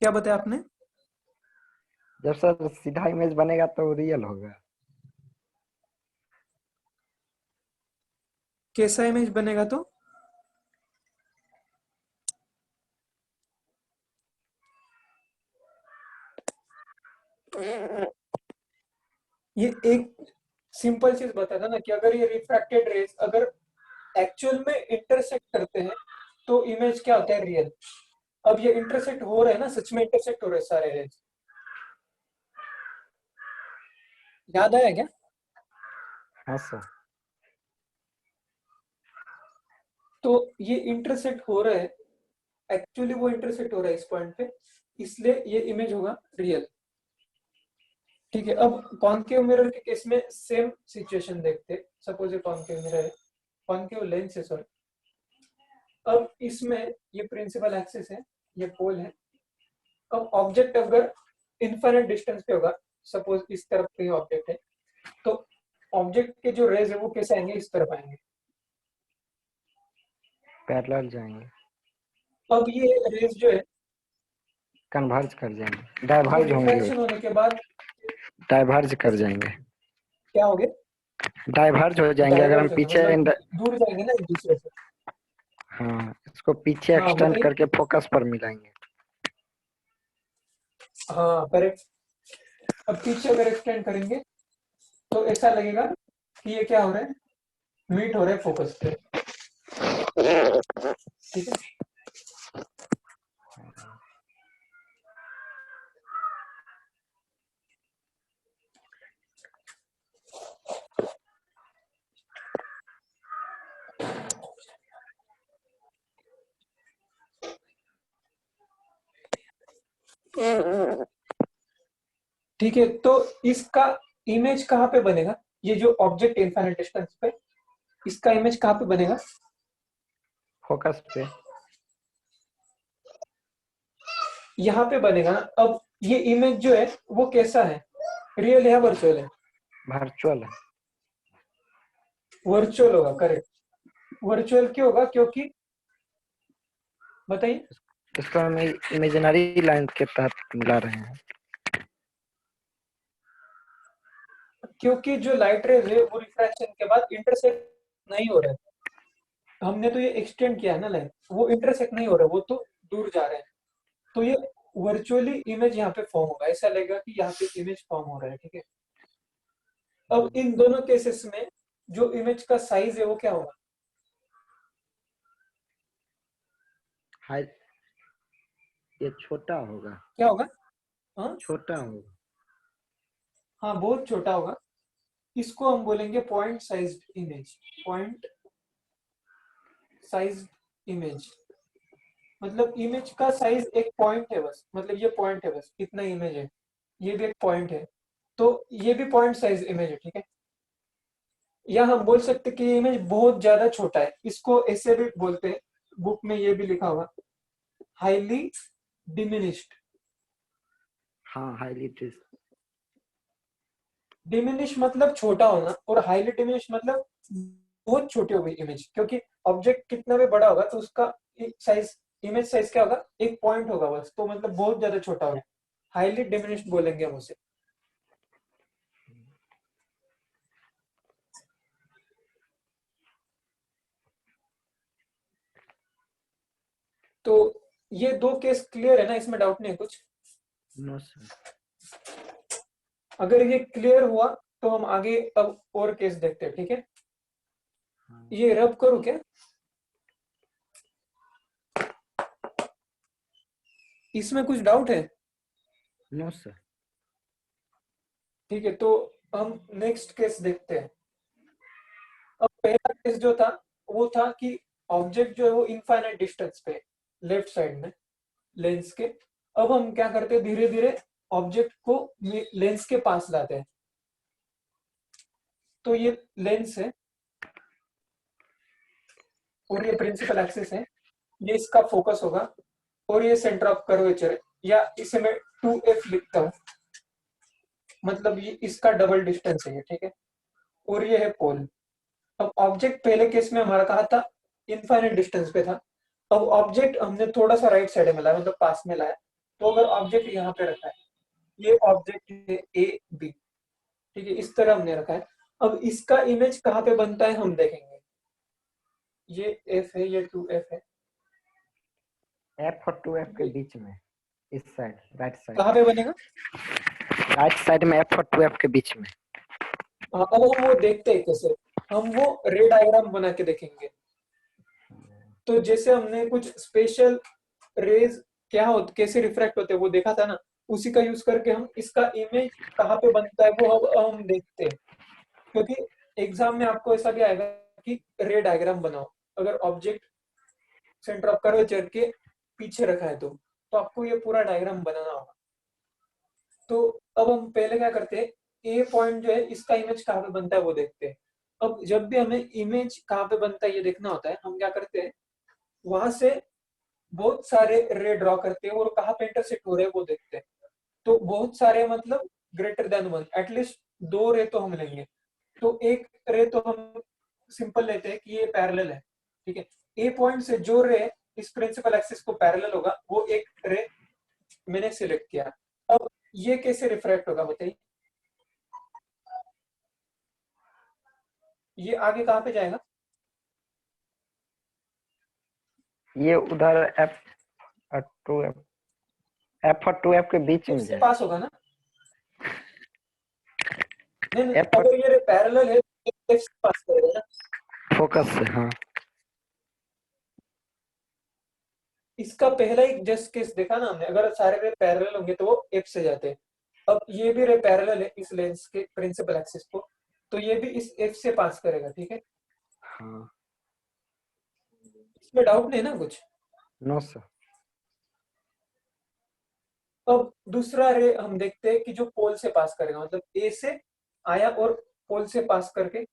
क्या बताया आपने? जब सर सीधा इमेज बनेगा तो रियल होगा। कैसा इमेज बनेगा तो? ये एक सिंपल चीज बताया था ना कि अगर ये रिफ्रैक्टेड रेज अगर एक्चुअल में इंटरसेक्ट करते हैं तो इमेज क्या होता है? रियल। अब ये इंटरसेक्ट हो रहे हैं ना, सच में इंटरसेक्ट हो रहे हैं सारे रेज। याद आया क्या? हाँ सर। तो ये इंटरसेक्ट हो रहा है, एक्चुअली वो इंटरसेक्ट हो रहा है इस पॉइंट पे, इसलिए ये इमेज होगा रियल। ठीक है, अब कॉन्केव मिरर के केस में सेम सिचुएशन देखते। सपोज ये कॉन्केव मिरर है, कॉन्केव लेंस है सॉरी। अब इसमें ये प्रिंसिपल एक्सिस है, ये पोल है। अब ऑब्जेक्ट अगर इनफाइनाइट डिस्टेंस पे होगा, सपोज इस तरफ पे ऑब्जेक्ट है, तो ऑब्जेक्ट के जो रेज है वो कैसे आएंगे? इस तरफ आएंगे। पैरेलल जाएंगे। अब ये रेज जो है कन्वर्ज कर जाएंगे, वो डाइवर्ज होंगे। डिफ्रैक्शन होने के बाद डाइवर्ज कर जाएंगे। क्या हो गए? डाइवर्ज हो जाएंगे अगर हम डाइवर्ज होंगे, पीछे मतलब दूर जाएंगे ना एक दूसरे से। हाँ, इसको पीछे हाँ एक्सटेंड बताइए। करके फोकस पर मिलाएंगे। हाँ करेक्ट। अब पीछे अगर एक्सटेंड करेंगे तो ऐसा लगेगा कि ये क्या हो रहा है? मीट हो रहा है फोकस पे। ठीक है। ठीक है, तो इसका इमेज कहाँ पे बनेगा? ये जो ऑब्जेक्ट इनफाइनाइट डिस्टेंस पे, इसका इमेज कहाँ पे बनेगा? फोकस पे। यहाँ पे बनेगा ना। अब ये इमेज जो है वो कैसा है? रियल है या वर्चुअल है? वर्चुअल है। वर्चुअल होगा, करेक्ट। वर्चुअल क्यों होगा? क्योंकि बताइए। इसको हम इमेजिनरी लाइन के तहत मिला रहे हैं। क्योंकि जो लाइट रेज है वो रिफ्रैक्शन के बाद इंटरसेक्ट नहीं हो रहा है। हमने तो ये एक्सटेंड किया है ना लाइन, वो इंटरसेक्ट नहीं हो रहा है, वो तो दूर जा रहे हैं। तो ये वर्चुअली इमेज यहाँ पे फॉर्म होगा, ऐसा लगेगा कि यहाँ पे इमेज फॉर्म हो रहा है। ठीक है। अब इन दोनों केसेस में जो इमेज का साइज है वो क्या होगा? हाई, ये छोटा होगा। क्या होगा? हाँ छोटा होगा। हाँ, बहुत छोटा होगा। इसको हम बोलेंगे point size image. Point size image मतलब इमेज का साइज एक पॉइंट है बस, मतलब ये पॉइंट है बस, इतना इमेज है। ये भी एक पॉइंट है, तो ये भी पॉइंट साइज इमेज है। ठीक है। या हम बोल सकते कि ये इमेज बहुत ज्यादा छोटा है, इसको ऐसे भी बोलते हैं। बुक में ये भी लिखा होगा, हाईली डिमिनिश्ड। हाँ, हाईली ट्रेस। डिमिनिश मतलब छोटा होना, और हाईली डिमिनिश मतलब बहुत छोटी हो गई इमेज। क्योंकि ऑब्जेक्ट कितना भी बड़ा होगा तो उसका साइज, इमेज साइज क्या होगा? एक पॉइंट होगा बस, तो मतलब बहुत ज्यादा छोटा होगा। हाईली डिमिनिश्ड बोलेंगे हम उसे। तो ये दो केस क्लियर है ना, इसमें डाउट नहीं है कुछ? No sir. अगर ये क्लियर हुआ तो हम आगे अब और केस देखते हैं। ठीक है। ये रब करूं क्या? इसमें कुछ डाउट है? No sir. ठीक है, तो हम नेक्स्ट केस देखते हैं। अब पहला केस जो था वो था कि ऑब्जेक्ट जो है वो इनफाइनाइट डिस्टेंस पे, लेफ्ट साइड में लेंस के। अब हम क्या करते हैं, धीरे धीरे ऑब्जेक्ट को लेंस के पास लाते हैं। तो ये लेंस है और ये प्रिंसिपल एक्सिस है, ये इसका फोकस होगा, और ये सेंटर ऑफ कर्वेचर है, या इसे मैं 2f लिखता हूँ, मतलब ये इसका डबल डिस्टेंस है ये। ठीक है। और ये है पोल। अब ऑब्जेक्ट पहले केस में हमारा कहा था इनफाइनाइट डिस्टेंस पे था। अब ऑब्जेक्ट हमने थोड़ा सा राइट साइड में लाया, मतलब पास में लाया, तो अगर ऑब्जेक्ट यहाँ पे रखा है, ये ऑब्जेक्ट है ए बी, ठीक है, इस तरह हमने रखा है। अब इसका इमेज कहाँ पे बनता है हम देखेंगे। ये एफ है, ये 2f है, एफ और 2f के बीच में, इस साइड राइट साइड, कहाँ पे बनेगा। राइट साइड में एफ और 2f के बीच में। हाँ, अब हम वो देखते हैं कैसे, हम वो रे डायग्राम बना के देखेंगे। तो जैसे हमने कुछ स्पेशल रेज क्या होते, कैसे रिफ्रैक्ट होते हैं वो देखा था ना, उसी का यूज करके हम इसका इमेज कहाँ पे बनता है वो अब हम देखते हैं। क्योंकि एग्जाम में आपको ऐसा भी आएगा कि रे डायग्राम बनाओ, अगर ऑब्जेक्ट सेंटर ऑफ कर्वेचर के पीछे रखा है तो आपको ये पूरा डायग्राम बनाना होगा। तो अब हम पहले क्या करते हैं, ए पॉइंट जो है इसका इमेज कहाँ पे बनता है वो देखते हैं। अब जब भी हमें इमेज कहाँ पे बनता है ये देखना होता है, हम क्या करते हैं, वहां से बहुत सारे रे ड्रॉ करते हैं और कहाँ पे इंटरसेक्ट हो रहे हैं वो देखते हैं। तो बहुत सारे मतलब ग्रेटर देन 1, एटलीस्ट 2 रे तो हम लेंगे। तो एक रे तो हम सिंपल लेते हैं कि ये पैरेलल है, ठीक है। ए पॉइंट से जो रे इस प्रिंसिपल एक्सिस को पैरेलल होगा वो एक रे मैंने सिलेक्ट किया। अब ये कैसे रिफ्रैक्ट होगा बताइए, ये आगे कहाँ पे जाएगा। ये उधर एफ और 2f, एफ और 2f के बीच में इससे जाएगा। पास होगा ना। नहीं, एफ और अगर ये रे पैरेलल है तो इससे पास करेगा ना। फोकस से, हाँ। इसका पहला एक जस्ट केस देखा ना हमने, अगर सारे रे पैरेलल होंगे तो वो एफ से जाते हैं। अब ये भी रे पैरेलल है इस लेंस के प्रिंसिपल एक्सिस को, तो ये भी इस एफ से पास करेगा, ठीक है। हाँ, इसमें डाउट नहीं ना कुछ। No sir. अब दूसरा रे हम देखते हैं कि जो पोल से पास करेगा, मतलब ए से आया और पोल से पास करके,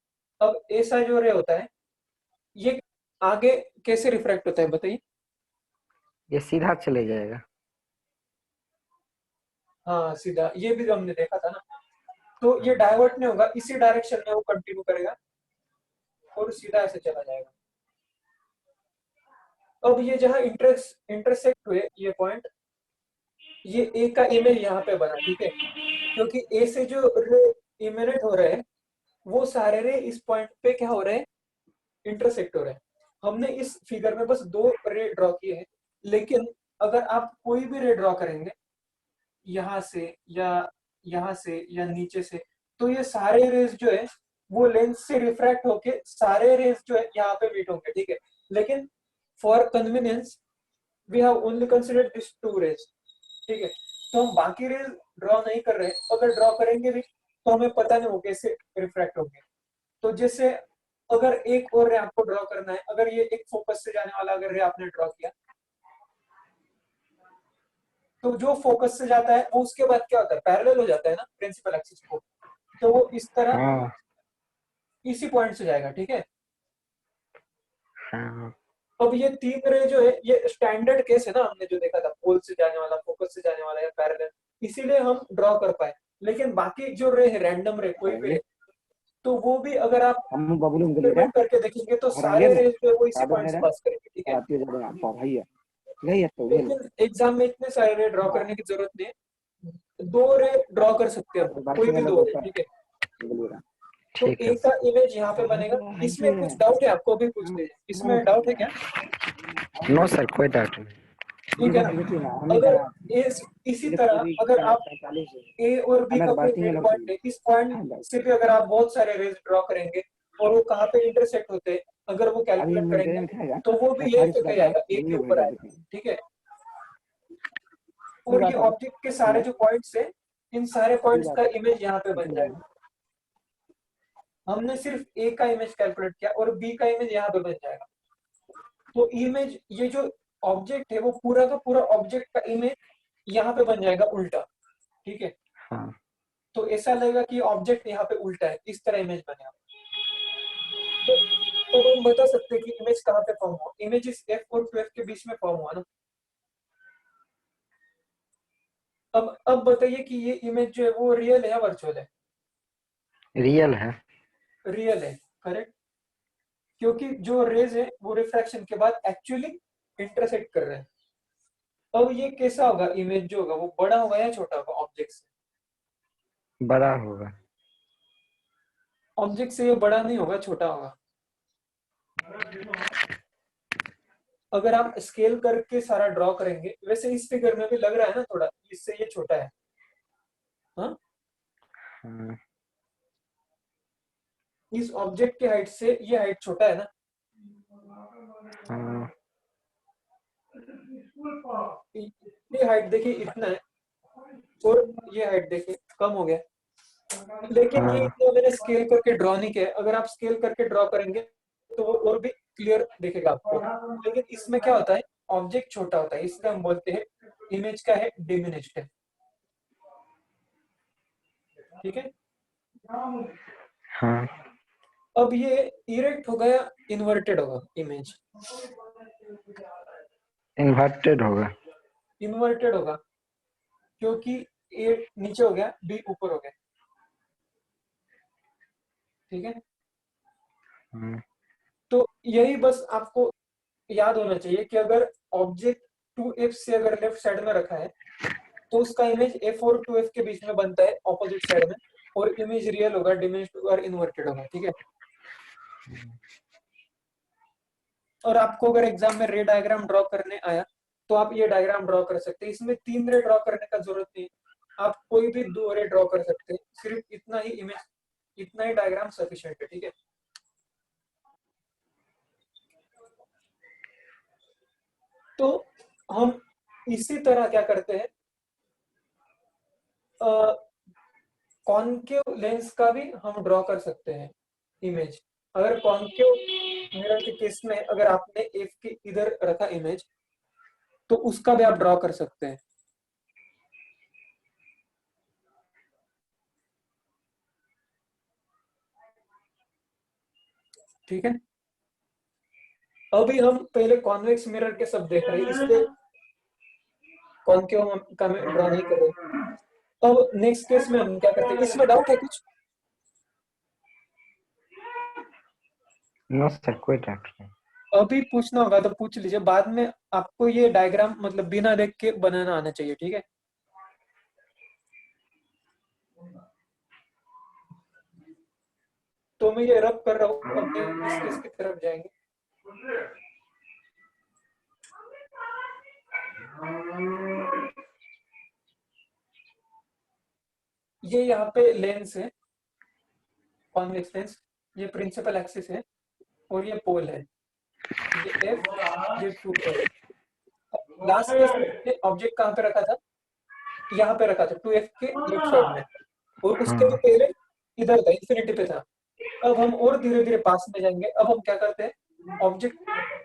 अब ऐसा जो रे होता है ये आगे कैसे रिफ्रैक्ट होता है बताइए। ये सीधा चले जाएगा। हाँ सीधा, ये भी हमने देखा था ना। तो ये डाइवर्ट नहीं होगा, इसी डायरेक्शन में वो कंटिन्यू करेगा और सीधा ऐसे चला जाएगा। अब ये जहां इंटरसेक्ट हुए ये पॉइंट, ये ए का इमेज यहाँ पे बना, ठीक है। क्योंकि ए से जो रे इमिनेट हो रहे हैं वो सारे रे इस पॉइंट पे क्या हो रहे हैं, इंटरसेक्ट हो रहे हैं। हमने इस फिगर में बस 2 रे ड्रॉ किए हैं, लेकिन अगर आप कोई भी रे ड्रॉ करेंगे यहाँ से या यहाँ से या नीचे से, तो ये सारे रेज जो है वो लेंस से रिफ्रैक्ट होके सारे रेज जो है यहाँ पे मीट होंगे, ठीक है। लेकिन for convenience we have only considered this 2 rays, ठीक है। तो हम बाकी रेज ड्रॉ नहीं कर रहे, अगर ड्रॉ करेंगे भी तो हमें पता नहीं वो कैसे रिफ्रैक्ट होंगे। तो जैसे अगर एक और रे आपको ड्रॉ करना है, अगर ये एक फोकस से जाने वाला अगर रे आपने ड्रॉ किया, तो जो फोकस से जाता है वो उसके बाद क्या होता है, पैरेलल हो जाता है ना प्रिंसिपल एक्सिस को। तो वो इस तरह हाँ इसी पॉइंट से जाएगा, ठीक है। हाँ। अब ये 3 रे जो है ये स्टैंडर्ड केस है ना, हमने जो देखा था पोल से जाने वाला, फोकस से जाने वाला या पैरेलल, इसीलिए हम ड्रॉ कर पाए। लेकिन बाकी जो रे है रैंडम रे, कोई भी रे, तो वो भी अगर आप हम बबलू को लेकर एक्सपेरिमेंट करके देखेंगे तो रंगे सारे में रेज जो है वो इसी साधु पॉइंट से मेरा पास करेंगे, ठीक है। आती है जब भैया नहीं है तो वेल लेकिन एग्जाम में इतने सारे रे ड्रॉ करने की जरूरत नहीं है, 2 रे ड्रॉ कर सकते हैं हम, कोई भी 2 रे, ठीक है। तो ठीक ए है। का इमेज यहाँ पे बनेगा। इसमें कुछ डाउट है आपको, अभी पूछ लीजिए, इसमें डाउट है क्या। नो सर, कोई डाउट नहीं। ठीक है ना। अगर इसी तरह अगर आप ए और बी का कोई मिड पॉइंट है, इस पॉइंट से भी अगर आप बहुत सारे रेज ड्रॉ करेंगे और वो कहाँ पे इंटरसेक्ट होते हैं अगर वो अभी कैलकुलेट मंदिर करेंगे, में खाएगा तो वो भी ए पे कहीं आएगा, ए के ऊपर आएगा, ये ठीक है। और ये ऑब्जेक्ट के सारे जो पॉइंट्स है, इन सारे पॉइंट्स का इमेज यहाँ पे बन जाएगा। हमने सिर्फ ए का इमेज कैलकुलेट किया और बी का इमेज यहाँ पे बन जाएगा। तो इमेज, ये जो ऑब्जेक्ट है वो पूरा का पूरा ऑब्जेक्ट का इमेज यहाँ पे बन जाएगा उल्टा, ठीक है। हाँ। तो ऐसा लगेगा कि ऑब्जेक्ट यहाँ पे उल्टा है, इस तरह इमेज बनेगा। तो तो हम बता सकते हैं कि इमेज कहाँ पे फॉर्म हुआ, इमेज इस एफ और 12 के बीच में फॉर्म हुआ ना। अब बताइए कि ये इमेज जो है वो रियल है या वर्चुअल है। रियल है। रियल है, करेक्ट। क्योंकि जो रेज है वो रिफ्रैक्शन के बाद एक्चुअली इंटरसेक्ट कर रहे हैं। अब ये कैसा होगा, इमेज जो होगा वो बड़ा होगा या छोटा होगा ऑब्जेक्ट से? बड़ा होगा। ऑब्जेक्ट से ये बड़ा नहीं होगा, छोटा होगा। अगर आप स्केल करके सारा ड्रॉ करेंगे, वैसे इस फिगर में भी लग रहा है ना थोड़ा, इससे ये छोटा है। हाँ, हाँ इस ऑब्जेक्ट की हाइट से ये हाइट छोटा है ना। हाँ ये हाइट देखिए इतना है, और ये हाइट देखिए कम हो गया। लेकिन ये हाँ इतना मैंने स्केल करके ड्रॉ नहीं किया है। अगर आप स्केल करके ड्रॉ करेंगे तो वो और भी क्लियर दिखेगा आपको। लेकिन इसमें क्या होता है, ऑब्जेक्ट छोटा होता है, इसलिए हम बोलते हैं इमेज का है डिमिनिश्ड है। ठीक है। हाँ अब ये इरेक्ट होगा या इन्वर्टेड होगा इमेज? इन्वर्टेड होगा। इन्वर्टेड होगा, क्योंकि ए नीचे हो गया, बी ऊपर हो गया। ठीक है। हाँ तो यही बस आपको याद होना चाहिए कि अगर ऑब्जेक्ट 2f से अगर लेफ्ट साइड में रखा है तो उसका इमेज f और 2f के बीच में बनता है ऑपोजिट साइड में, और इमेज रियल होगा, डिमिनिश्ड और इन्वर्टेड होगा। ठीक है। और आपको अगर एग्जाम में रे डायग्राम ड्रॉ करने आया तो आप ये डायग्राम ड्रॉ कर सकते हैं। इसमें 3 रे ड्रॉ करने का जरूरत नहीं है, आप कोई भी 2 रे ड्रॉ कर सकते हैं। सिर्फ इतना ही इमेज, इतना ही डायग्राम सफिशिएंट है। ठीक है। तो हम इसी तरह क्या करते हैं, कॉनकेव लेंस का भी हम ड्रॉ कर सकते हैं इमेज। अगर कॉनकेव मिरर के केस में अगर आपने एफ के इधर रखा इमेज, तो उसका भी आप ड्रॉ कर सकते हैं। ठीक है। अभी हम पहले कॉन्वेक्स मिरर के सब देख रहे हैं, इसलिए कॉनकेव का ड्रॉ नहीं कर रहे। अब नेक्स्ट केस में हम क्या करते हैं, इसमें डाउट है कुछ? नो सर, कोई डाउट नहीं। अभी पूछना होगा तो पूछ लीजिए, बाद में आपको ये डायग्राम मतलब बिना देख के बनाना आना चाहिए। ठीक है। तो मैं ये रब कर रहा हूँ, अब नेक्स्ट केस की तरफ जाएंगे। ये यहाँ पे लेंस है, कॉन्वेक्स लेंस, ये प्रिंसिपल एक्सिस है, और ये पोल है, ये एफ, ये 2f। लास्ट केस में ऑब्जेक्ट कहाँ पे रखा था, यहाँ पे रखा था 2f के लेफ्ट साइड में, और उसके भी हाँ पहले इधर था, इंफिनिटी पे था। अब हम और धीरे धीरे पास में जाएंगे। अब हम क्या करते हैं, ऑब्जेक्ट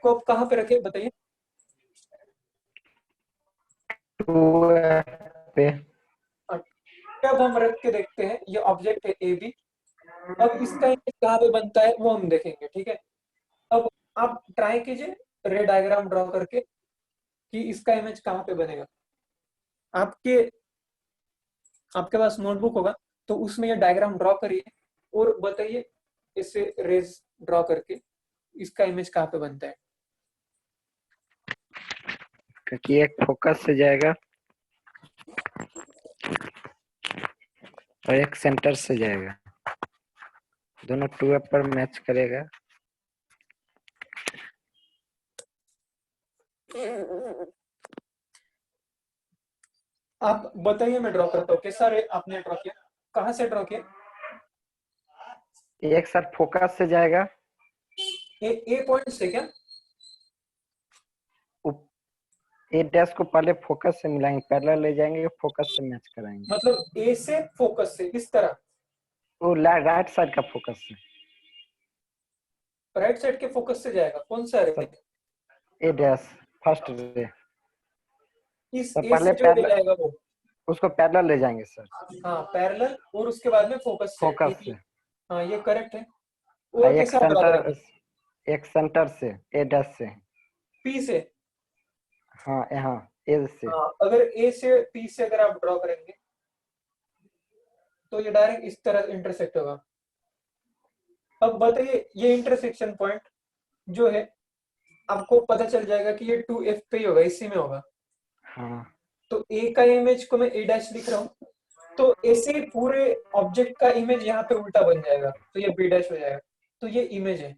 को अब कहाँ पे रखे बताइए? 2 पे। अब हम रख के देखते हैं, ये ऑब्जेक्ट है ए बी। अब इसका इमेज कहाँ पे बनता है वो हम देखेंगे। ठीक है। अब आप ट्राई कीजिए रे डायग्राम ड्रॉ करके कि इसका इमेज कहाँ पे बनेगा। आपके आपके पास नोटबुक होगा तो उसमें ये डायग्राम ड्रॉ करिए और बताइए इसे रेज ड्रॉ करके इसका इमेज कहाँ पे बनता है। क्योंकि एक फोकस से जाएगा और एक सेंटर से जाएगा, दोनों 2 पर मैच करेगा। आप बताइए, मैं ड्रॉ करता हूँ कैसा रे आपने ड्रॉ किया, कहाँ से ड्रॉ किया? एक साथ फोकस से जाएगा, ए पॉइंट से क्या? ए डैश को पहले फोकस से मिलाएंगे, पैरेलल ले जाएंगे, फोकस से मैच कराएंगे। मतलब ए से फोकस से इस तरह? वो राइट साइड का फोकस से, राइट साइड के फोकस से जाएगा, कौन सा रे? सब ए डैश फर्स्ट रे। इस तो ए पहले से जो ले पैरेलल, जाएगा वो? उसको पैरेलल ले जाएंगे सर, हाँ पैरेलल, और उसके बाद में फोकस से, फोकस ठीक है। से। हाँ ये करेक्ट है। और और कैसा ड्रॉ करेंगे? एक सेंटर से, ए डैश से। पी से? हाँ यहाँ ए से। हाँ अगर ए से पी से अगर आप ड्रॉ करेंगे तो ये डायरेक्ट इस तरह इंटरसेक्ट होगा। अब बताइए ये इंटरसेक्शन पॉइंट जो है, आपको पता चल जाएगा कि ये 2f पे ही होगा, इसी में होगा। हाँ तो ए का इमेज को मैं ए डैश लिख रहा हूँ, तो ऐसे ही पूरे ऑब्जेक्ट का इमेज यहाँ पे उल्टा बन जाएगा, तो ये बी डैश हो जाएगा। तो ये इमेज है।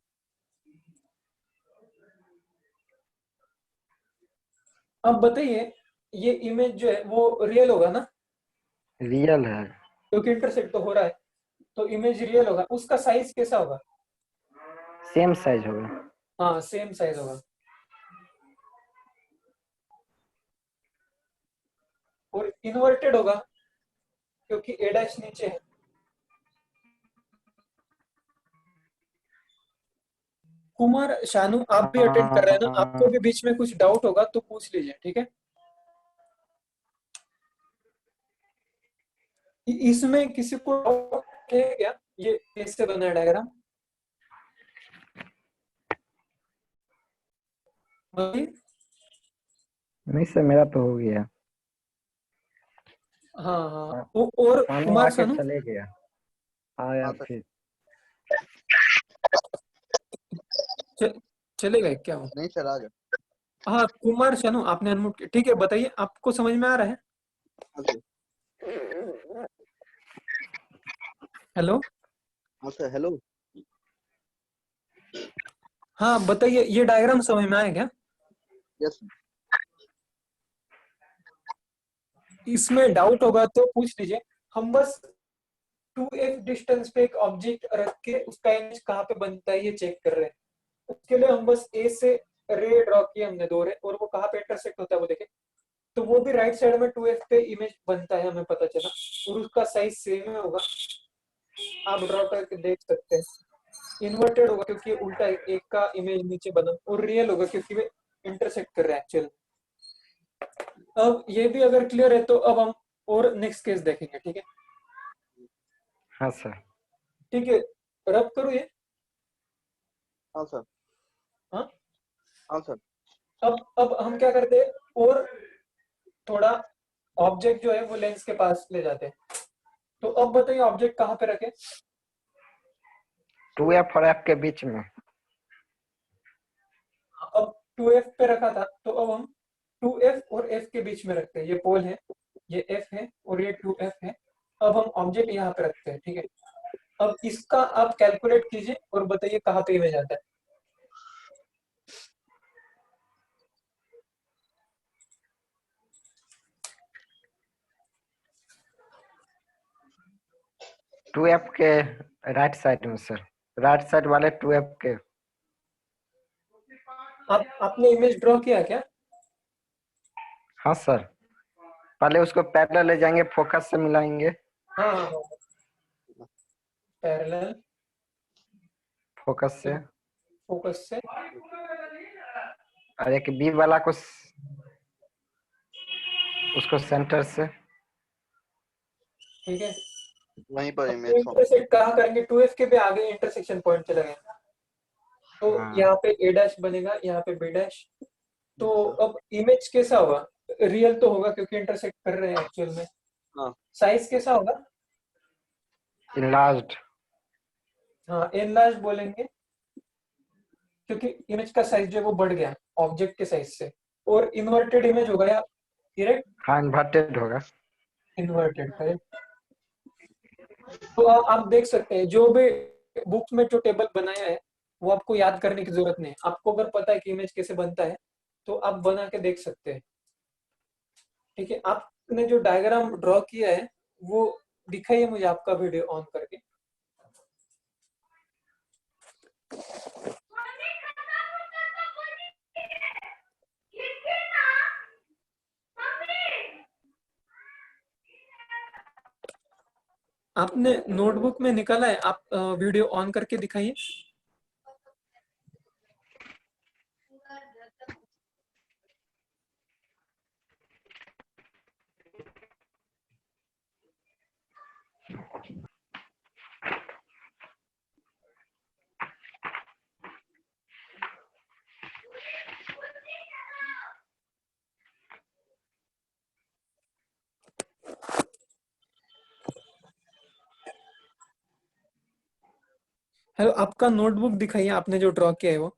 अब बताइए, ये इमेज जो है वो रियल होगा ना, रियल है। क्योंकि इंटरसेक्ट तो हो रहा है, तो इमेज रियल होगा। उसका साइज कैसा होगा? सेम साइज होगा। हाँ, सेम साइज होगा। और इन्वर्टेड होगा, क्योंकि ए डैश नीचे है। कुमार शानू, आप भी अटेंड कर रहे हैं ना? आपको भी बीच में कुछ डाउट होगा तो पूछ लीजिए, ठीक है? इसमें किसी को डाउट है क्या, ये कैसे बना है डायग्राम? नहीं सर, मेरा तो हो गया। हाँ हाँ, हाँ, और शानू कुमार आके शानू, चले गया। आया हाँ सर। फिर। च, चले गए क्या वो? नहीं सर, आ गया। हाँ, कुमार शानू आपने अनम्यूट किया, ठीक है? बताइए, आपको समझ में आ रहा है? हाँ सर। हेलो। हाँ सर, हेलो। हाँ बताइए, ये डायग्राम समझ में आया क्या? यस। इसमें डाउट होगा तो पूछ लीजिए। हम बस 2f डिस्टेंस पे एक ऑब्जेक्ट रख के उसका इमेज कहाँ पे बनता है ये चेक कर रहे हैं। उसके लिए हम बस ए से रे ड्रॉ किए हमने, दो रे, और वो कहाँ पे इंटरसेक्ट होता है वो देखे। तो वो भी राइट साइड में 2f पे इमेज बनता है, हमें पता चला। और उसका साइज सेम ही होगा, आप ड्रॉ करके देख सकते हैं। इन्वर्टेड होगा क्योंकि ये उल्टा है, एक का इमेज नीचे बना। और रियल होगा क्योंकि वे इंटरसेक्ट कर रहे हैं एक्चुअल। अब ये भी अगर क्लियर है तो अब हम और नेक्स्ट केस देखेंगे, ठीक है? हाँ सर। ठीक है, रब करो ये। हाँ सर। हाँ, हाँ सर। अब हम क्या करते हैं, और थोड़ा ऑब्जेक्ट जो है वो लेंस के पास ले जाते हैं। तो अब बताइए, ऑब्जेक्ट कहाँ पे रखे? 2f और f के बीच में। अब 2f पे रखा था, तो अब हम 2f और f के बीच में रखते हैं। ये पोल है, ये f है और ये 2f है। अब हम ऑब्जेक्ट यहाँ पे रखते हैं, ठीक है? अब इसका आप कैलकुलेट कीजिए और बताइए कहाँ पे इमेज आता है। टू एफ के राइट साइड में सर, राइट साइड वाले 2f के। आपने इमेज ड्रॉ किया क्या? हाँ सर, पहले उसको पैरेलल ले जाएंगे, फोकस से मिलाएंगे। हाँ हाँ हाँ, पैरेलल फोकस से। फोकस से। और एक बी वाला को उसको सेंटर से। ठीक है, वहीं पर अब इमेज फॉर्म। इंटरसेक्ट कहाँ करेंगे? 2f के भी आगे इंटरसेक्शन पॉइंट चला गया, तो हाँ। यहाँ पे ए डैश बनेगा, यहाँ पे बी डैश। तो अब इमेज कैसा होगा? रियल तो होगा क्योंकि इंटरसेक्ट कर रहे हैं एक्चुअल में। हाँ। साइज कैसा होगा? इनलार्ज्ड। हाँ, एनलार्ज बोलेंगे क्योंकि इमेज का साइज जो है वो बढ़ गया ऑब्जेक्ट के साइज से। और इन्वर्टेड इमेज होगा या डायरेक्ट? हाँ, इन्वर्टेड होगा। Inverted, correct. तो आप देख सकते हैं, जो भी बुक्स में जो टेबल बनाया है वो आपको याद करने की जरूरत नहीं है। आपको अगर पता है कि इमेज कैसे बनता है तो आप बना के देख सकते हैं, ठीक है? आपने जो डायग्राम ड्रॉ किया है वो दिखाइए मुझे आपका वीडियो ऑन करके। आपने नोटबुक में निकाला है? आप वीडियो ऑन करके दिखाइए। हेलो, आपका नोटबुक दिखाइए, आपने जो ड्रॉ किया है वो।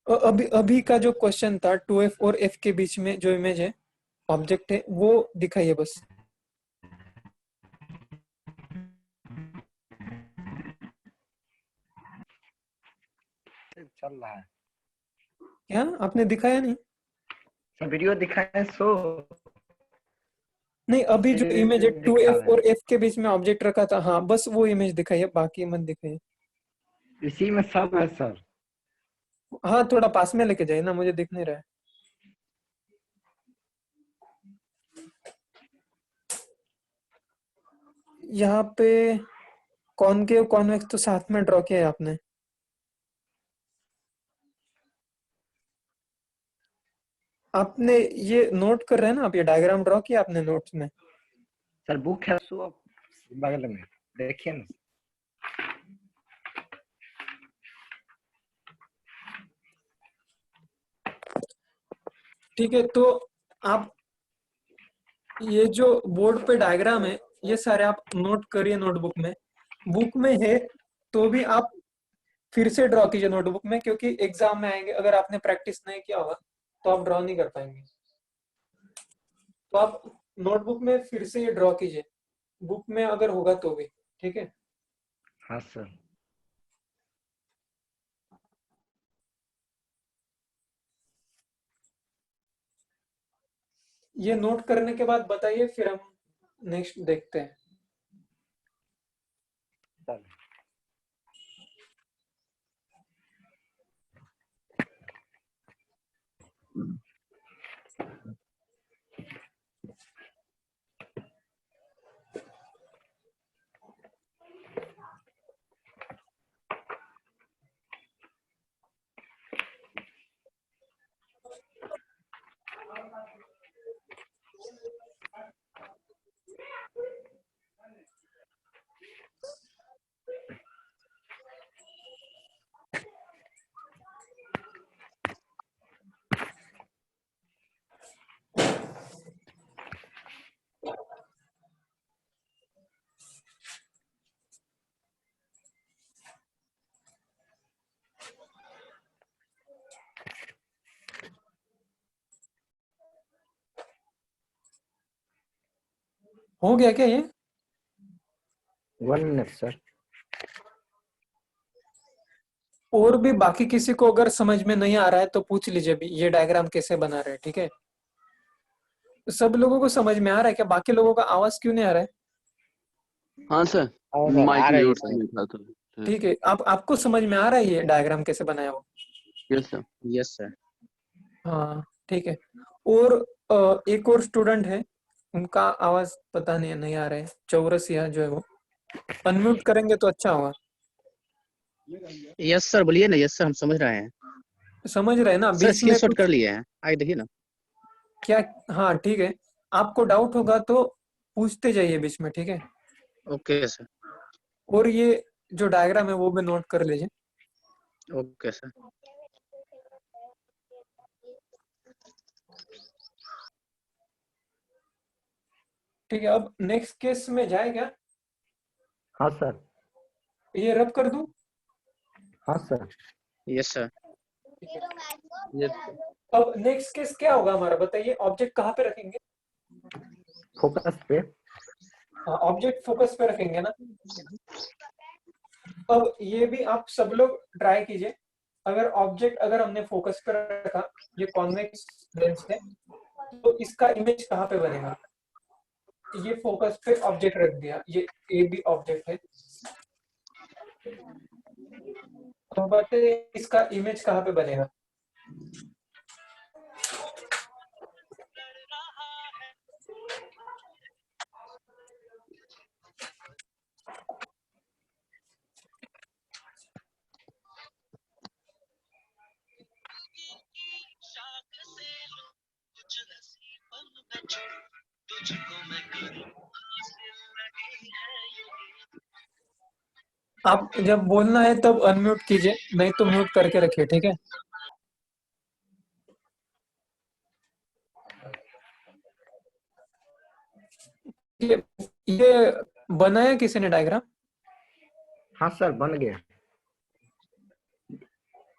अभी अभी का जो क्वेश्चन था 2f और f के बीच में जो इमेज है, ऑब्जेक्ट है, वो दिखाइए बस। चल रहा है क्या आपने दिखाया नहीं? सब वीडियो दिखाए सो नहीं, अभी जो इमेज है दिखा 2f रहे और हैं। f के बीच में ऑब्जेक्ट रखा था, हाँ बस वो इमेज दिखाइए, बाकी मत दिखाइए। इसी में सब है सर। हाँ थोड़ा पास में लेके जाइए ना, मुझे दिख नहीं रहा है। यहाँ पे कॉनकेव कॉन्वेक्स तो साथ में ड्रॉ किया है आपने। आपने ये नोट कर रहे हैं ना आप, ये डायग्राम ड्रॉ किया आपने नोट्स में? सर बुक है सो बगल में देखिए ना। ठीक है, तो आप ये जो बोर्ड पे डायग्राम है, ये सारे आप नोट करिए नोटबुक में। बुक में है तो भी आप फिर से ड्रॉ कीजिए नोटबुक में, क्योंकि एग्जाम में आएंगे, अगर आपने प्रैक्टिस नहीं किया होगा तो आप ड्रॉ नहीं कर पाएंगे। तो आप नोटबुक में फिर से ये ड्रॉ कीजिए, बुक में अगर होगा तो भी। ठीक है, हाँ सर। ये नोट करने के बाद बताइए, फिर हम नेक्स्ट देखते हैं। सर हो गया क्या ये? 1 मिनट सर। और भी बाकी किसी को अगर समझ में नहीं आ रहा है तो पूछ लीजिए भी, ये डायग्राम कैसे बना रहे हैं। ठीक है, सब लोगों को समझ में आ रहा है क्या? बाकी लोगों का आवाज क्यों नहीं आ रहा है? हाँ सर, हाँ सर माइक आ रही म्यूट है। में था तो। ठीक है, आप आपको समझ में आ रहा है ये डायग्राम कैसे बनाया हो? Yes sir. Yes sir. हाँ ठीक है। और एक और स्टूडेंट है, उनका आवाज पता नहीं नहीं आ रहा है, चौरसिया जो है वो, अनम्यूट करेंगे तो अच्छा होगा। यस सर, बोलिए ना। यस सर, हम समझ रहे हैं समझ रहे हैं ना? सर। बीच में स्क्रीनशॉट कुछ कर लिए हैं, आगे देखिए ना। क्या? हाँ ठीक है, आपको डाउट होगा तो पूछते जाइए बीच में। ठीक है, ओके सर। और ये जो डायग्राम है वो भी नोट कर लीजिए। Okay sir. ठीक है, अब नेक्स्ट केस में जाए क्या? हाँ सर। ये रब कर दूं? हाँ सर। Yes sir. यस अब नेक्स्ट केस क्या होगा हमारा, बताइए। ऑब्जेक्ट कहाँ पे रखेंगे? फोकस पे। हाँ, ऑब्जेक्ट फोकस पे रखेंगे ना। अब ये भी आप सब लोग ट्राई कीजिए। अगर ऑब्जेक्ट अगर हमने फोकस पे रखा, ये कॉन्वेक्स लेंस है, तो इसका इमेज कहाँ पे बनेगा? ये फोकस पे ऑब्जेक्ट रख दिया, ये ए भी ऑब्जेक्ट है। अब बताइए इसका इमेज कहाँ पे बनेगा? आप जब बोलना है तब अनम्यूट कीजिए, नहीं तो म्यूट करके रखिए। ठीक है, ये ये बनाया किसी ने डायग्राम? हाँ सर बन गया।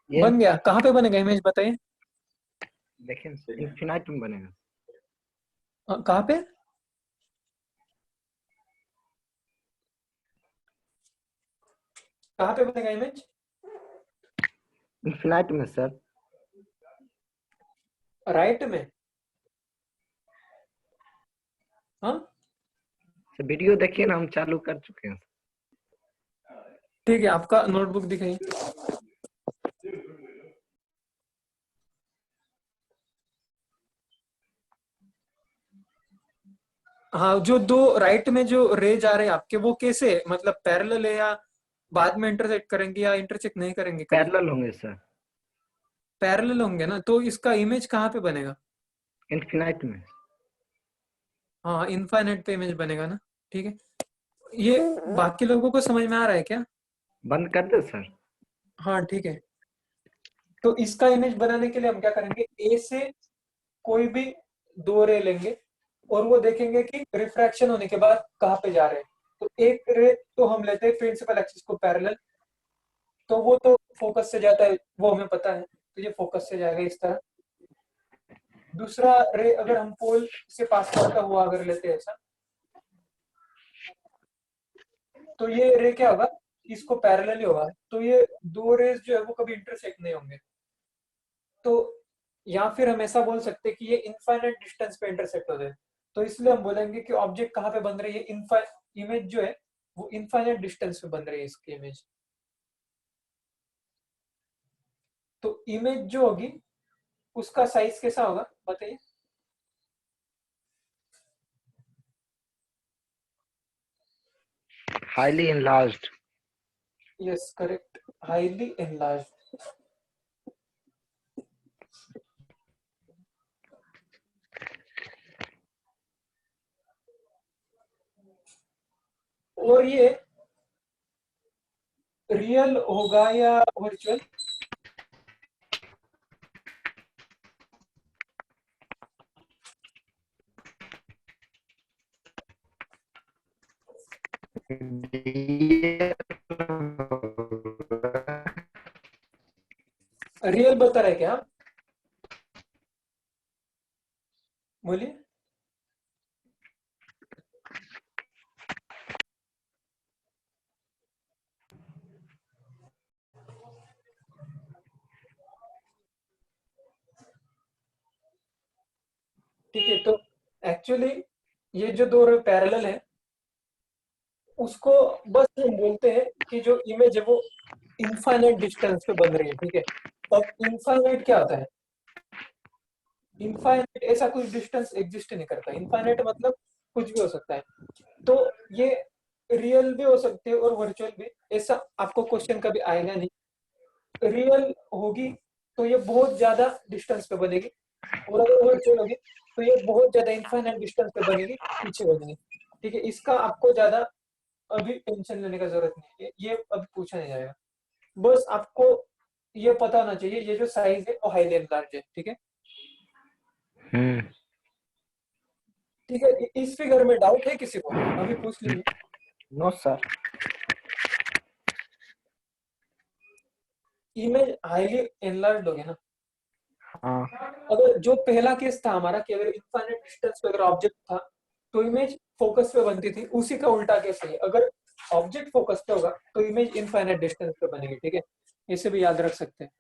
ये बन गया, कहाँ पे बनेगा इमेज बताइए। देखिए इन्फिनाइट में बनेगा। कहाँ पे? कहाँ पे बनेगा इमेज? इन्फिनाइट में सर। राइट में? हाँ सर वीडियो देखिए ना, हम चालू कर चुके हैं। ठीक है, आपका नोटबुक दिखाइए। हाँ, जो दो राइट में जो रे जा रहे हैं आपके, वो कैसे, मतलब पैरेलल है या बाद में इंटरसेक्ट करेंगे या इंटरसेक्ट नहीं करेंगे कभी? पैरेलल होंगे सर। पैरेलल होंगे ना, तो इसका इमेज कहाँ पे बनेगा? इन्फिनाइट में। हाँ, इनफाइनाइट पे इमेज बनेगा ना। ठीक है, ये बाकी लोगों को समझ में आ रहा है क्या? बंद कर दे सर। हाँ ठीक है, तो इसका इमेज बनाने के लिए हम क्या करेंगे, ए से कोई भी दो रे लेंगे और वो देखेंगे कि रिफ्रैक्शन होने के बाद कहाँ पे जा रहे हैं। तो एक रे तो हम लेते हैं प्रिंसिपल एक्सिस को पैरेलल, तो वो तो फोकस से जाता है, वो हमें पता है, तो ये फोकस से जाएगा इस तरह। दूसरा रे अगर हम पोल से पास करता हुआ अगर लेते हैं ऐसा, तो ये रे क्या होगा, इसको पैरेलल ही होगा, तो ये दो रेज जो है वो कभी इंटरसेक्ट नहीं होंगे। तो या फिर हम ऐसा बोल सकते हैं कि ये इनफाइनाइट डिस्टेंस पे इंटरसेक्ट हो जाए, तो इसलिए हम बोलेंगे कि ऑब्जेक्ट कहाँ पे बन रही है, इमेज जो है वो इनफाइनाइट डिस्टेंस पे बन रही है इसकी इमेज। तो इमेज जो होगी उसका साइज कैसा होगा बताइए। Highly enlarged. Yes correct, highly enlarged. और ये रियल होगा या वर्चुअल? रियल बता रहे क्या आप? बोलिए। ठीक है, तो एक्चुअली ये जो दो पैरेलल है उसको बस हम बोलते हैं कि जो इमेज है वो इनफाइनाइट डिस्टेंस पे बन रही है। ठीक है, अब इनफाइनाइट क्या होता है? इनफाइनाइट ऐसा कुछ डिस्टेंस एग्जिस्ट नहीं करता, इनफाइनाइट मतलब कुछ भी हो सकता है। तो ये रियल भी हो सकते हैं और वर्चुअल भी, ऐसा आपको क्वेश्चन कभी आएगा नहीं। रियल होगी तो ये बहुत ज्यादा डिस्टेंस पे बनेगी, और अगर वर्चुअल होगी तो ये बहुत ज्यादा इनफाइनाइट डिस्टेंस पे बनेगी, पीछे बनेगी। ठीक है, इसका आपको ज्यादा अभी टेंशन लेने का जरूरत नहीं है, ये अभी पूछा नहीं जाएगा। बस आपको ये पता होना चाहिए ये जो साइज है वो हाईली एनलार्ज है। ठीक है, हम्म। ठीक है, इस फिगर में डाउट है किसी को? अभी पूछ लीजिए। No sir. Image highly enlarge हो गया ना। हाँ। अगर जो पहला केस था हमारा कि अगर इनफाइनाइट डिस्टेंस पे अगर ऑब्जेक्ट था तो इमेज फोकस पे बनती थी, उसी का उल्टा केस है, अगर ऑब्जेक्ट फोकस पे होगा तो इमेज इनफाइनाइट डिस्टेंस पे बनेगी। ठीक है, इसे भी याद रख सकते हैं।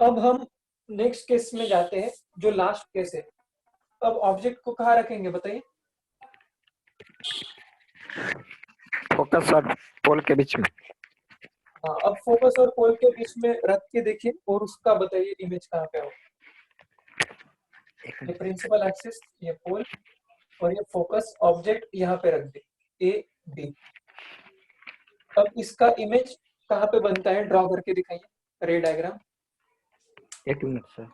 अब हम नेक्स्ट केस में जाते हैं, जो लास्ट केस है। अब ऑब्जेक्ट को कहाँ रखेंगे बताइए? फोकस और पोल के बीच में। हाँ, अब फोकस और पोल के बीच में रख के देखिए और उसका बताइए इमेज कहाँ पे होगा। ये प्रिंसिपल एक्सिस, ये पोल, और ये फोकस ऑब्जेक्ट यहाँ पे रख दे, ए बी। अब इसका इमेज कहाँ पे बनता है ड्रॉ करके दिखाइए, रे डायग्राम। एक मिनट सर।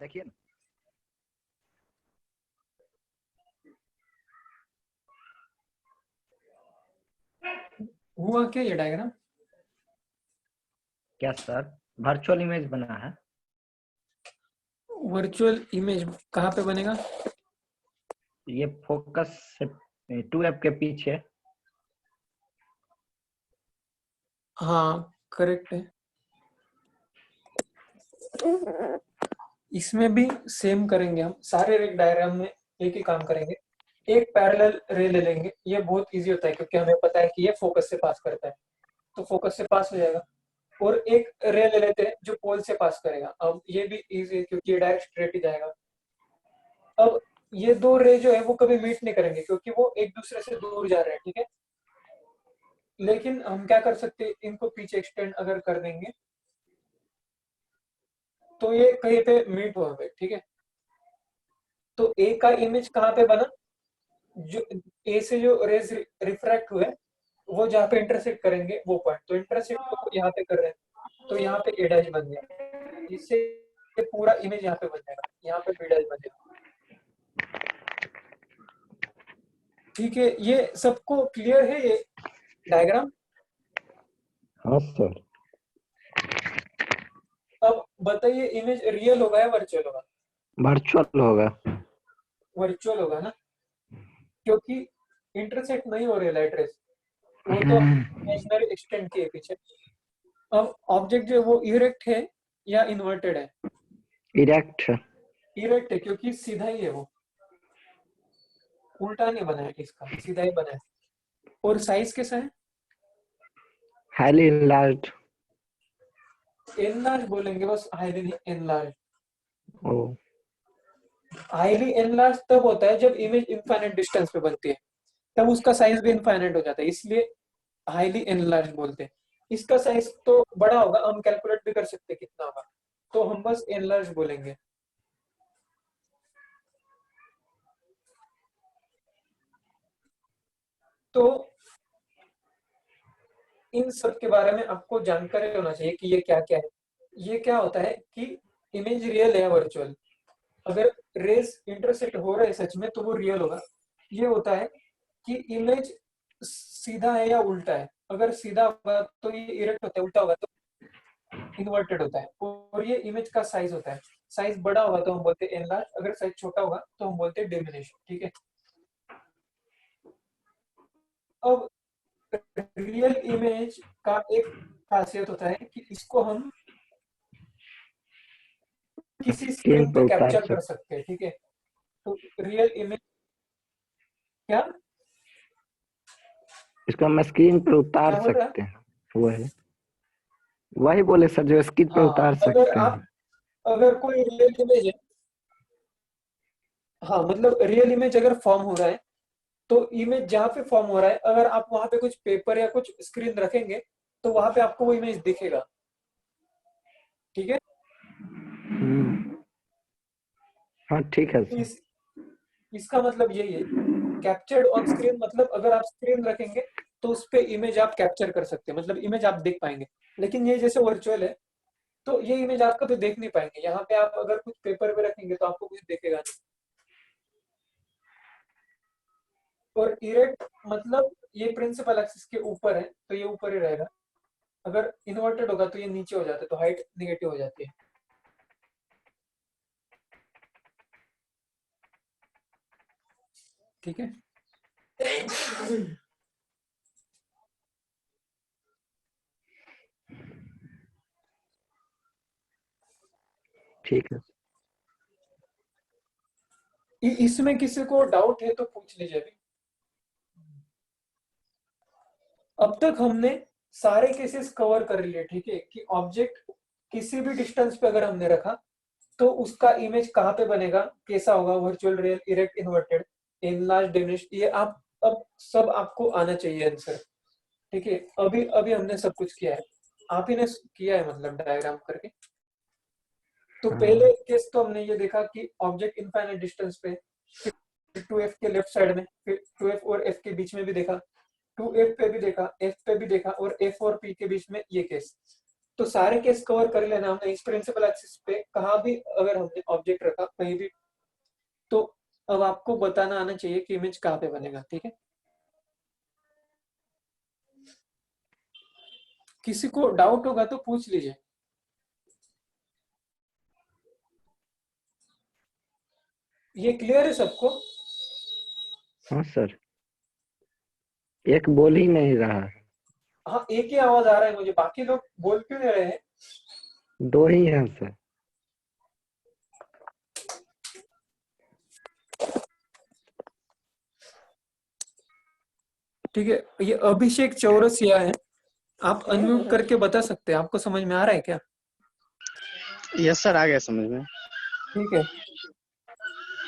देखिए ना। हुआ क्या ये डायग्राम? क्या सर, वर्चुअल इमेज बना है। वर्चुअल इमेज कहाँ पे बनेगा? ये फोकस से 2F के पीछे। हाँ करेक्ट है। इसमें भी सेम करेंगे, हम सारे रे डायग्राम में एक ही काम करेंगे। एक पैरेलल रे ले लेंगे, ये बहुत इजी होता है क्योंकि हमें पता है कि ये फोकस से पास करता है, तो फोकस से पास हो जाएगा। और एक रे ले लेते हैं जो पोल से पास करेगा। अब ये भी इजी है क्योंकि ये डायरेक्ट स्ट्रेट ही जाएगा। अब ये दो रे जो है वो कभी मीट नहीं करेंगे क्योंकि वो एक दूसरे से दूर जा रहे हैं, ठीक है। लेकिन हम क्या कर सकते हैं, इनको पीछे एक्सटेंड अगर कर देंगे तो ये कहीं पे मीट होंगे, ठीक है। तो ए का इमेज कहाँ पे बना? जो ए से जो रेज रिफ्रैक्ट हुए वो जहाँ पे इंटरसेक्ट करेंगे वो पॉइंट, तो इंटरसेक्ट तो यहाँ पे कर रहे हैं, तो यहाँ पे ए डैश बन गया। इससे ये पूरा इमेज यहाँ पे बन जाएगा, यहाँ पे बी डैश बन जाएगा। ठीक है, ये सबको क्लियर है ये डायग्राम? हाँ सर। अब बताइए इमेज रियल होगा या वर्चुअल होगा? वर्चुअल होगा। वर्चुअल होगा ना, क्योंकि इंटरसेक्ट नहीं हो रही लाइट रेस, वो तो इमेजिनरी एक्सटेंड किए पीछे। अब ऑब्जेक्ट जो है वो इरेक्ट है या इन्वर्टेड है? इरेक्ट। इरेक्ट है क्योंकि सीधा ही है, वो उल्टा नहीं बना है, इसका सीधा ही बना है। और साइज कैसा है? Highly enlarged. एनलार्ज बोलेंगे बस, हाईली नहीं, एनलार्ज। ओ। हाईली एनलार्ज तब होता है जब इमेज इनफाइनाइट डिस्टेंस पे बनती है, तब उसका साइज भी इनफाइनाइट हो जाता है, इसलिए हाईली एनलार्ज बोलते हैं। इसका साइज तो बड़ा होगा, हम कैलकुलेट भी कर सकते हैं कितना होगा, तो हम बस एनलार्ज बोलेंगे। तो इन सब के बारे में आपको जानकारी होना चाहिए कि ये क्या क्या है। ये क्या होता है कि इमेज रियल है या वर्चुअल। अगर रेज इंटरसेक्ट हो रहे हैं सच में तो वो रियल होगा। ये होता है कि इमेज सीधा है या उल्टा है। अगर सीधा होगा तो ये इरेक्ट होता है, उल्टा होगा तो इन्वर्टेड होता है। और ये इमेज का साइज होता है। साइज बड़ा होगा तो हम बोलते हैं एनलार्ज, अगर साइज छोटा होगा तो हम बोलते हैं डिमिनिश, ठीक है। अब रियल इमेज का एक खासियत होता है कि इसको हम किसी स्क्रीन स्क्रीन पर पे उतार कैप्चर कर सकते। सकते हैं, ठीक है। तो रियल इमेज क्या इसको हम स्क्रीन पर उतार क्या बोल रहा है? सकते हैं। वही वही बोले सर, जो स्क्रीन पर उतार हाँ, सकते हैं। अगर कोई रियल इमेज है, हाँ मतलब रियल इमेज अगर फॉर्म हो रहा है तो इमेज जहाँ पे फॉर्म हो रहा है अगर आप वहां पे कुछ पेपर या कुछ स्क्रीन रखेंगे तो वहां पे आपको वो इमेज दिखेगा, ठीक है। हाँ ठीक है तो सर। इसका मतलब यही है, कैप्चर्ड ऑन स्क्रीन मतलब अगर आप स्क्रीन रखेंगे तो उस पे इमेज आप कैप्चर कर सकते हैं, मतलब इमेज आप देख पाएंगे। लेकिन ये जैसे वर्चुअल है तो ये इमेज आप कभी देख नहीं पाएंगे। यहाँ पे आप अगर कुछ पेपर पे रखेंगे तो आपको कुछ दिखेगा नहीं। और इरेक्ट मतलब ये प्रिंसिपल एक्सिस के ऊपर है तो ये ऊपर ही रहेगा। अगर इन्वर्टेड होगा तो ये नीचे हो जाता है, तो हाइट निगेटिव हो जाती है। ठीक है। ठीक है। इसमें किसी को डाउट है तो पूछ लीजिए अभी। अब तक हमने सारे केसेस कवर कर लिए, ठीक है, कि ऑब्जेक्ट किसी भी डिस्टेंस पे अगर हमने रखा तो उसका इमेज कहाँ पे बनेगा, कैसा होगा, virtual, real, erect, inverted, enlarge, diminish, ये आप अब सब आपको आना चाहिए आंसर, ठीक है। अभी अभी हमने सब कुछ किया है, आप ही ने किया है मतलब डायग्राम करके। तो हाँ। पहले केस तो हमने ये देखा कि ऑब्जेक्ट इनफाइनाइट डिस्टेंस पे, 2f के लेफ्ट साइड में, फिर 2f और f के बीच में भी देखा, 2f पे भी देखा, f पे भी देखा, और f और p के बीच में ये केस। तो सारे केस कवर कर लेना हमने इस प्रिंसिपल एक्सिस पे कहाँ भी अगर हमने ऑब्जेक्ट रखा कहीं भी, तो अब आपको बताना आना चाहिए कि इमेज कहाँ पे बनेगा। ठीक है, किसी को डाउट होगा तो पूछ लीजिए। ये क्लियर है सबको? हाँ सर, एक बोल ही नहीं रहा है, हाँ, एक ही आवाज आ रहा है मुझे, बाकी लोग बोल क्यों नहीं रहे हैं? दो ही हैं सर। ठीक है, ये अभिषेक चौरसिया है, आप अनम्यूट करके बता सकते हैं, आपको समझ में आ रहा है क्या? यस सर, आ गया समझ में। ठीक है,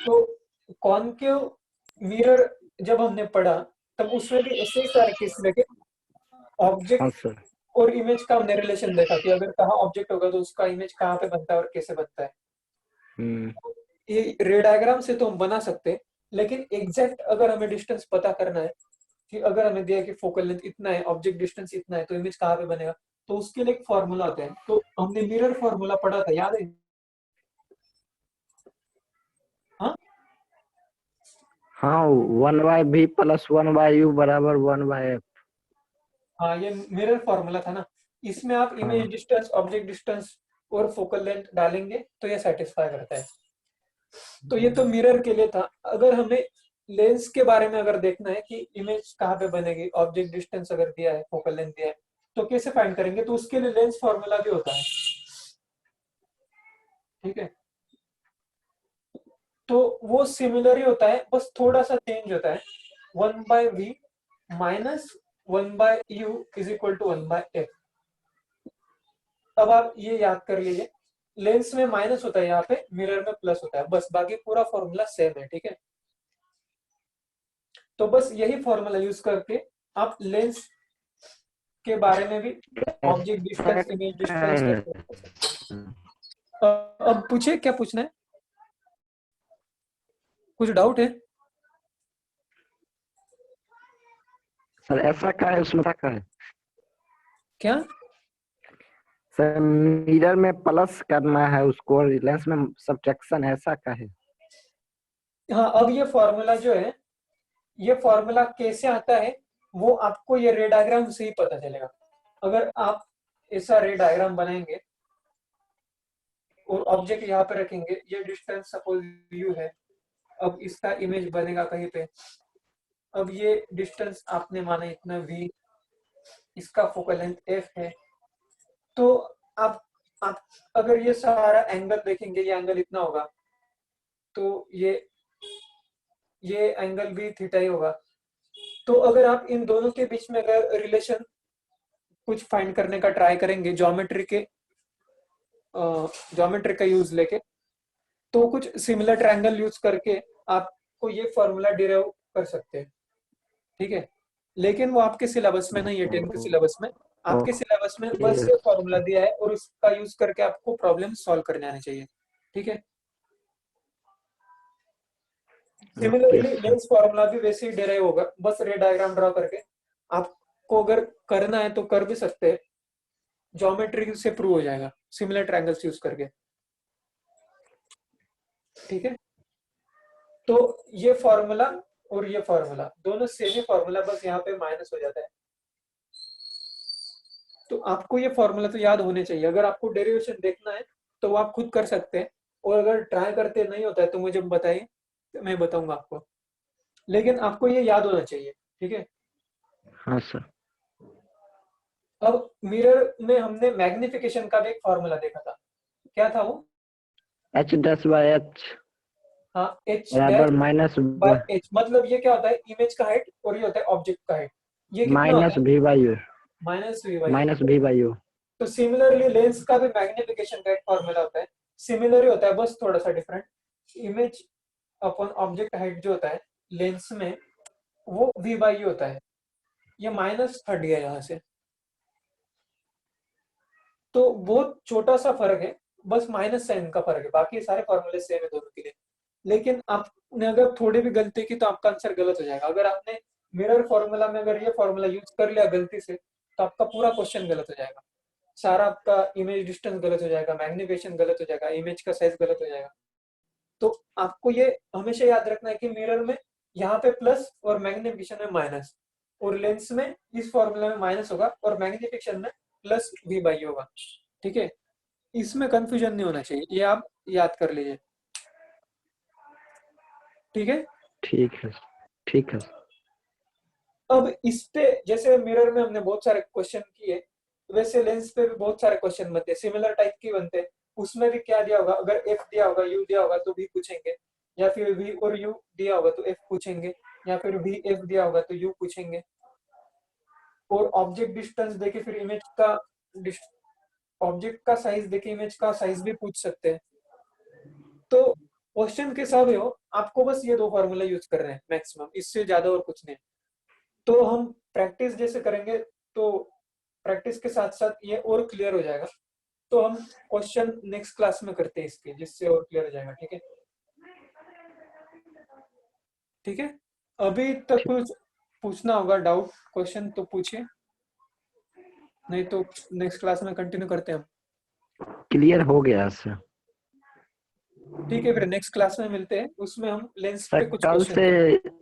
तो कॉनकेव मिरर जब हमने पढ़ा तब उसमें भी ऐसे ही सारे केस लेके हाँ ऑब्जेक्ट सर। और इमेज का हमने रिलेशन देखा कि अगर कहाँ ऑब्जेक्ट होगा तो उसका इमेज कहाँ पे बनता है और कैसे बनता है। हम्म। ये रे डायग्राम से तो हम बना सकते हैं, लेकिन एग्जैक्ट अगर हमें डिस्टेंस पता करना है कि अगर हमें दिया कि फोकल लेंथ इतना है, ऑब्जेक्ट डिस्टेंस इतना है, तो इमेज कहाँ पे बनेगा, तो उसके लिए एक फॉर्मूला होता है। तो हमने मिरर फॉर्मूला पढ़ा था, याद है? हाँ हाँ, 1/v + 1/u बराबर 1/f। हाँ, ये मिरर फॉर्मूला था ना, इसमें आप हाँ इमेज डिस्टेंस, ऑब्जेक्ट डिस्टेंस और फोकल लेंथ डालेंगे तो ये सेटिस्फाई करता है। तो ये तो मिरर के लिए था। अगर हमें लेंस के बारे में अगर देखना है कि इमेज कहाँ पे बनेगी, ऑब्जेक्ट डिस्टेंस अगर दिया है, फोकल लेंथ दिया है, तो कैसे फाइंड करेंगे? तो उसके लिए लेंस फॉर्मूला भी होता है। ठीक है, तो वो सिमिलर ही होता है, बस थोड़ा सा चेंज होता है। 1/v minus 1/u is equal to 1/f। अब आप ये याद कर लीजिए, लेंस में माइनस होता है, यहाँ पे मिरर में प्लस होता है, बस बाकी पूरा फॉर्मूला सेम है। ठीक है, तो बस यही फॉर्मूला यूज करके आप लेंस के बारे में भी, ऑब्जेक्ट ऐसा डिस्टेंस, इमेज क्या डिस्टेंस है? कैलकुलेट कर सकते हैं। अब पूछे, क्या पूछना है? कुछ डाउट है? सर ऐसा क्या है उसमें, क्या है क्या? सर? मिरर में प्लस करना है उसको, लेंस में सब्ट्रैक्शन, ऐसा क्या है? हाँ, अब ये फॉर्मूला जो है, ये फॉर्मूला कैसे आता है वो आपको ये रे डायग्राम से ही पता चलेगा। अगर आप ऐसा रे डायग्राम बनाएंगे और ऑब्जेक्ट यहाँ पे रखेंगे, ये डिस्टेंस सपोज यू है, अब इसका इमेज बनेगा कहीं पे, अब ये डिस्टेंस आपने माना इतना v, इसका फोकल लेंथ f है, तो आप आप अगर ये सारा एंगल देखेंगे, ये एंगल इतना होगा, तो ये एंगल भी थीटा ही होगा। तो अगर आप इन दोनों के बीच में अगर रिलेशन कुछ फाइंड करने का ट्राई करेंगे ज्योमेट्री का यूज लेके, तो कुछ सिमिलर ट्रायंगल यूज करके आपको ये फॉर्मूला डिराइव कर सकते हैं। ठीक है, लेकिन वो आपके सिलेबस में नहीं है, 10th के सिलेबस में। आपके सिलेबस में ओके बस ये फॉर्मूला दिया है और उसका यूज करके आपको प्रॉब्लम सॉल्व करने आने चाहिए। ठीक है, okay similarly sir. Lens formula भी वैसे ही डिराइव होगा, बस रे डायग्राम ड्रॉ करके आपको अगर करना है तो कर भी सकते हैं, ज्योमेट्री से प्रूव हो जाएगा सिमिलर ट्रायंगल्स यूज करके। ठीक है, तो ये फॉर्मूला और ये फॉर्मूला दोनों सेम ही फॉर्मूला, बस यहाँ पे माइनस हो जाता है। तो आपको ये फॉर्मूला तो याद होने चाहिए। अगर आपको डेरिवेशन देखना है तो वो आप खुद कर सकते हैं, और अगर ट्राई करते नहीं होता है तो मुझे बताइए, तो मैं बताऊंगा आपको, लेकिन आपको ये याद होना चाहिए। ठीक है, हाँ सर। अब मिरर में हमने मैग्निफिकेशन का भी एक फॉर्मूला देखा था, क्या था वो? h'/h हाँ, h बराबर डैश माइनस बाय h, मतलब ये क्या होता है, इमेज का हाइट, और ये होता है ऑब्जेक्ट का हाइट। ये कितना होता है? v/u -v/u। -v/u। तो सिमिलरली लेंस का भी मैग्निफिकेशन का एक फॉर्मूला होता है, सिमिलर ही होता है, बस थोड़ा सा different. Image upon object height जो होता है लेंस में, वो v/u होता है। ये माइनस हट गया यहाँ से, तो बहुत छोटा सा फर्क है, बस माइनस साइन का फर्क है, बाकी सारे फॉर्मूले सेम है दोनों के लिए। लेकिन आपने अगर थोड़ी भी गलती की तो आपका आंसर गलत हो जाएगा। अगर आपने मिरर फॉर्मूला में अगर ये फॉर्मूला यूज कर लिया गलती से, तो आपका पूरा क्वेश्चन गलत हो जाएगा। सारा आपका इमेज डिस्टेंस गलत हो जाएगा, मैग्निफिकेशन गलत हो जाएगा, इमेज का साइज गलत हो जाएगा। तो आपको ये हमेशा याद रखना है कि मिरर में यहाँ पे प्लस और मैग्निफिकेशन में माइनस, और लेंस में इस फॉर्मूला में माइनस होगा और मैग्निफिकेशन में प्लस v बाई होगा। ठीक है, इसमें कंफ्यूजन नहीं होना चाहिए, ये आप याद कर लीजिए। ठीक है, ठीक है, ठीक है। अब इस पे जैसे मिरर में हमने बहुत सारे क्वेश्चन किए, वैसे लेंस पे भी बहुत सारे क्वेश्चन बनते हैं, सिमिलर टाइप के बनते हैं। उसमें भी क्या दिया होगा, अगर f दिया होगा, u दिया होगा तो v पूछेंगे, या फिर v और u दिया होगा तो f पूछेंगे, या फिर v f दिया होगा तो u पूछेंगे। और ऑब्जेक्ट डिस्टेंस देके फिर इमेज का ऑब्जेक्ट का साइज देके इमेज का साइज भी पूछ सकते हैं। तो क्वेश्चन के हिसाब से हो, आपको बस ये दो फॉर्मूला यूज कर रहे हैं मैक्सिमम, इससे ज्यादा और कुछ नहीं। तो हम प्रैक्टिस जैसे करेंगे तो प्रैक्टिस के साथ साथ ये और क्लियर हो जाएगा। तो हम क्वेश्चन नेक्स्ट क्लास में करते हैं इसके, जिससे और क्लियर हो जाएगा। ठीक है, ठीक है। अभी तक कुछ पूछना होगा, डाउट क्वेश्चन तो पूछिए, नहीं तो नेक्स्ट क्लास में कंटिन्यू करते हैं हम। क्लियर हो गया सर। ठीक है, फिर नेक्स्ट क्लास में मिलते हैं, उसमें हम लेंस पे सर कुछ क्वेश्चन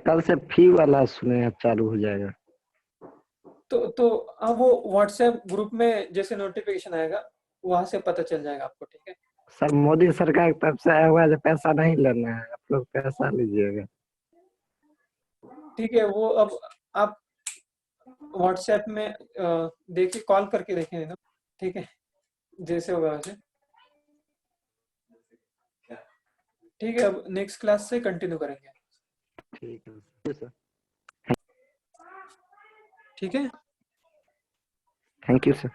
कल से फी वाला सुने चालू हो जाएगा। तो अब वो व्हाट्सएप ग्रुप में जैसे नोटिफिकेशन आएगा वहां से पता चल जाएगा आपको। ठीक है सर मोदी सरकार की तरफ से आया हुआ है, जो पैसा नहीं लेना है, आप लोग पैसा लीजिएगा। ठीक है, वो अब आप व्हाट्सएप में देखिए, कॉल करके देखिए ना। ठीक है, जैसे होगा वैसे। ठीक है, अब नेक्स्ट क्लास से कंटिन्यू करेंगे। ठीक है सर। ठीक है, थैंक यू सर।